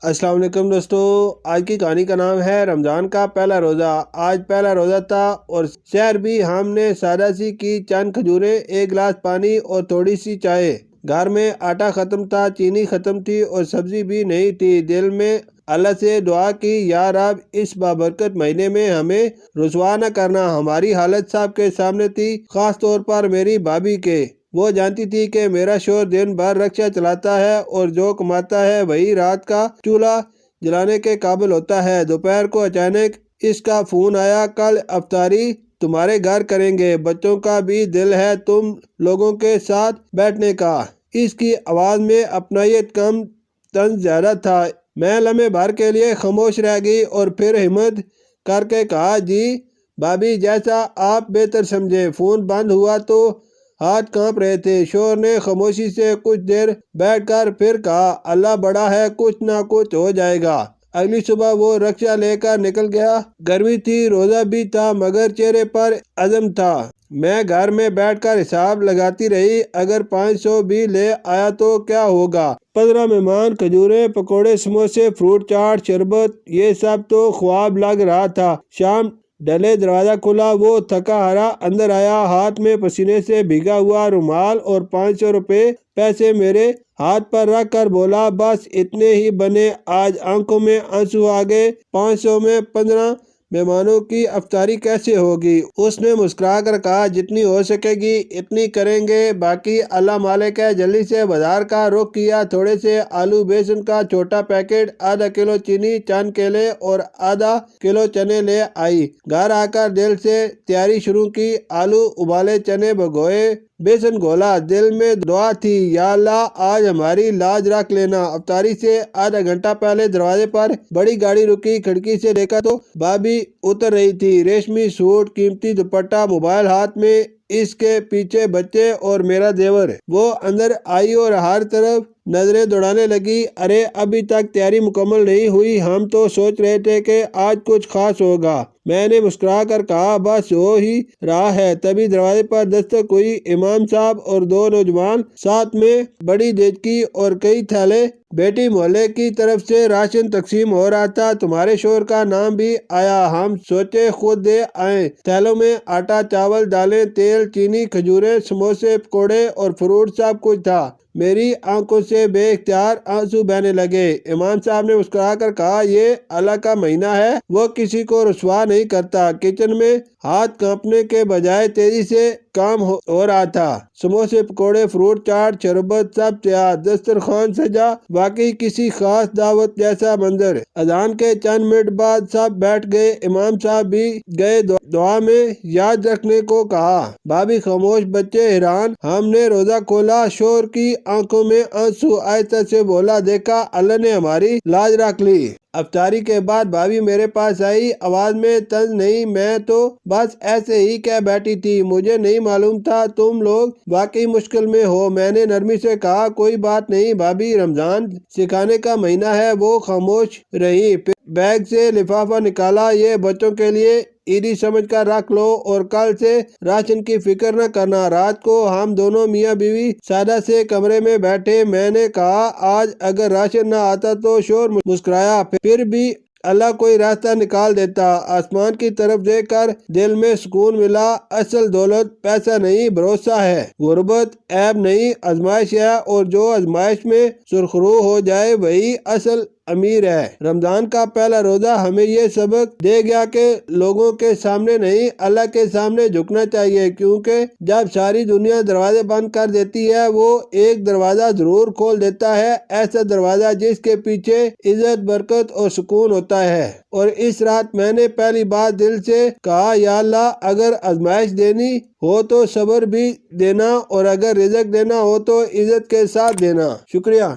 السلام علیکم دوستو، آج کی کہانی کا نام ہے رمضان کا پہلا روزہ۔ آج پہلا روزہ تھا اور سحر بھی ہم نے سادہ سی کی، چند کھجوریں، ایک گلاس پانی اور تھوڑی سی چائے۔ گھر میں آٹا ختم تھا، چینی ختم تھی اور سبزی بھی نہیں تھی۔ دل میں اللہ سے دعا کی، یا رب اس بابرکت مہینے میں ہمیں رسوا نہ کرنا۔ ہماری حالت سب کے سامنے تھی، خاص طور پر میری بھابھی کے۔ وہ جانتی تھی کہ میرا شوہر دن بھر رکشہ چلاتا ہے اور جو کماتا ہے وہی رات کا چولہا جلانے کے قابل ہوتا ہے۔ دوپہر کو اچانک اس کا فون آیا، کل افطاری تمہارے گھر کریں گے، بچوں کا بھی دل ہے تم لوگوں کے ساتھ بیٹھنے کا۔ اس کی آواز میں اپنائیت کم، طنز زیادہ تھا۔ میں لمحے بھر کے لیے خاموش رہ گئی اور پھر ہمت کر کے کہا، جی بھابھی، جیسا آپ بہتر سمجھیں۔ فون بند ہوا تو ہاتھ کانپ رہے تھے۔ شوہر نے خاموشی سے کچھ دیر بیٹھ کر پھر کہا، اللہ بڑا ہے، کچھ نہ کچھ ہو جائے گا۔ اگلی صبح وہ رکشہ لے کر نکل گیا۔ گرمی تھی، روزہ بھی تھا، مگر چہرے پر عزم تھا۔ میں گھر میں بیٹھ کر حساب لگاتی رہی، اگر 500 بھی لے آیا تو کیا ہوگا؟ 15 مہمان، کھجوریں، پکوڑے، سموسے، فروٹ چاٹ، شربت، یہ سب تو خواب لگ رہا تھا۔ شام ڈھلے، دروازہ کھلا، وہ تھکا ہارا اندر آیا، ہاتھ میں پسینے سے بھیگا ہوا رومال اور 500 روپے پیسے میرے ہاتھ پر رکھ کر بولا، بس اتنے ہی بنے آج۔ آنکھوں میں آنسو آ گئے۔ 500 میں 15 مہمانوں کی افطاری کیسے ہوگی؟ اس نے مسکرا کر کہا، جتنی ہو سکے گی اتنی کریں گے، باقی اللہ مالک ہے۔ جلدی سے بازار کا رخ کیا، تھوڑے سے آلو بیسن کا چھوٹا پیکٹ، آدھا کلو چینی، چند کیلے اور آدھا کلو چنے لے آئی۔ گھر آ کر دل سے تیاری شروع کی، آلو ابالے، چنے بھگوئے، بیسن گھولا۔ دل میں دعا تھی، یا اللہ آج ہماری لاج رکھ لینا۔ افطاری سے آدھا گھنٹہ پہلے دروازے پر بڑی گاڑی رکی، کھڑکی سے دیکھا تو بھابھی اتر رہی تھی۔ ریشمی سوٹ، قیمتی دوپٹہ، موبائل ہاتھ میں، اس کے پیچھے بچے اور میرا دیور۔ وہ اندر آئی اور ہر طرف نظریں دوڑانے لگی، ارے ابھی تک تیاری مکمل نہیں ہوئی، ہم تو سوچ رہے تھے کہ آج کچھ خاص ہوگا۔ میں نے مسکرا کر کہا، بس ہو ہی رہا ہے۔ تبھی دروازے پر دستک ہوئی، امام صاحب اور دو نوجوان، ساتھ میں بڑی دیچکی اور کئی تھیلے۔ بیٹی، محلے کی طرف سے راشن تقسیم ہو رہا تھا، تمہارے شوہر کا نام بھی آیا، ہم سوچے خود دے آئیں۔ تھیلوں میں آٹا، چاول، دالیں، تیل، چینی، کھجوریں، سموسے، پکوڑے اور فروٹ، سب کچھ تھا۔ میری آنکھوں سے بے اختیار آنسو بہنے لگے۔ امام صاحب نے مسکرا کر کہا، یہ اللہ کا مہینہ ہے، وہ کسی کو رسوا نہیں کرتا۔ کچن میں ہاتھ کانپنے کے بجائے تیزی سے کام ہو رہا تھا۔ سموسے، پکوڑے، فروٹ چاٹ، شربت، سب تیار، دسترخوان سجا، واقعی کسی خاص دعوت جیسا منظر۔ اذان کے چند منٹ بعد سب بیٹھ گئے، امام صاحب بھی گئے، دعا میں یاد رکھنے کو کہا۔ بھابھی خاموش، بچے حیران۔ ہم نے روزہ کھولا، شوہر کی آنکھوں میں آنسو، آہستہ سے بولا، دیکھا اللہ نے ہماری لاج رکھ لی۔ افطاری کے بعد بھابھی میرے پاس آئی، آواز میں طنز نہیں، میں تو بس ایسے ہی کہہ بیٹھی تھی، مجھے نہیں معلوم تھا تم لوگ واقعی مشکل میں ہو۔ میں نے نرمی سے کہا، کوئی بات نہیں بھابھی، رمضان سکھانے کا مہینہ ہے۔ وہ خاموش رہی، پھر بیگ سے لفافہ نکالا، یہ بچوں کے لیے عیدی سمجھ کر رکھ لو اور کل سے راشن کی فکر نہ کرنا۔ رات کو ہم دونوں میاں بیوی سادہ سے کمرے میں بیٹھے۔ میں نے کہا، آج اگر راشن نہ آتا تو؟ شوہر مسکرایا، پھر بھی اللہ کوئی راستہ نکال دیتا۔ آسمان کی طرف دیکھ کر دل میں سکون ملا۔ اصل دولت پیسہ نہیں، بھروسہ ہے۔ غربت عیب نہیں، آزمائش ہے، اور جو آزمائش میں سرخرو ہو جائے وہی اصل امیر ہے۔ رمضان کا پہلا روزہ ہمیں یہ سبق دے گیا کہ لوگوں کے سامنے نہیں، اللہ کے سامنے جھکنا چاہیے، کیونکہ جب ساری دنیا دروازے بند کر دیتی ہے، وہ ایک دروازہ ضرور کھول دیتا ہے، ایسا دروازہ جس کے پیچھے عزت، برکت اور سکون ہوتا ہے۔ اور اس رات میں نے پہلی بار دل سے کہا، یا اللہ اگر آزمائش دینی ہو تو صبر بھی دینا، اور اگر رزق دینا ہو تو عزت کے ساتھ دینا۔ شکریہ۔